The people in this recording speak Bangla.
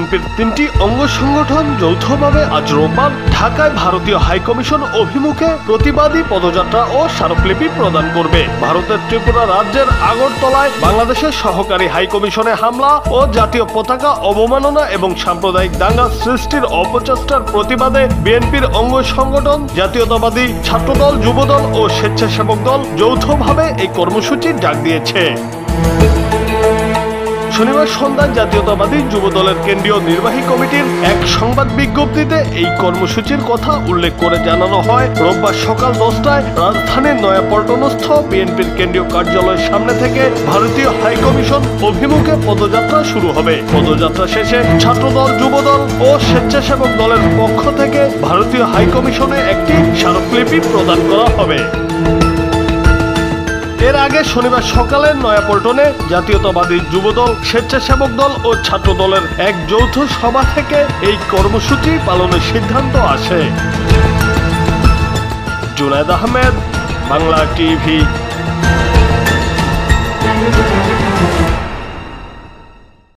বিএনপির 3টি অঙ্গ সংগঠন যৌথভাবে আজ রোববার ঢাকায় ভারতীয় হাইকমিশন অভিমুখে প্রতিবাদী পদযাত্রা ও স্মারকলিপি প্রদান করবে। ভারতের ত্রিপুরা রাজ্যের আগরতলায় বাংলাদেশের সহকারী হাইকমিশনে হামলা ও জাতীয় পতাকা অবমাননা এবং সাম্প্রদায়িক দাঙ্গা সৃষ্টির অপচেষ্টার প্রতিবাদে বিএনপির অঙ্গ সংগঠন জাতীয়তাবাদী ছাত্রদল, যুবদল ও স্বেচ্ছাসেবক দল যৌথভাবে এই কর্মসূচির ডাক দিয়েছে। শনিবার সন্ধ্যায় জাতীয়তাবাদী যুবদলের কেন্দ্রীয় নির্বাহী কমিটির এক সংবাদ বিজ্ঞপ্তিতে এই কর্মসূচির কথা উল্লেখ করে জানানো হয়, রোববার সকাল 10টায় রাজধানীর নয়াপল্টনস্থ বিএনপির কেন্দ্রীয় কার্যালয়ের সামনে থেকে ভারতীয় হাইকমিশন অভিমুখে পদযাত্রা শুরু হবে। পদযাত্রা শেষে ছাত্রদল, যুবদল ও স্বেচ্ছাসেবক দলের পক্ষ থেকে ভারতীয় হাইকমিশনে একটি স্মারকলিপি প্রদান করা হবে। এর আগে শনিবার সকালে নয়াপল্টনে জাতীয়তাবাদী যুবদল, স্বেচ্ছাসেবক দল ও ছাত্র দলের এক যৌথ সভা থেকে এই কর্মসূচি পালনের সিদ্ধান্ত আসে। জুনায়েদ আহমেদ, বাংলা টিভি।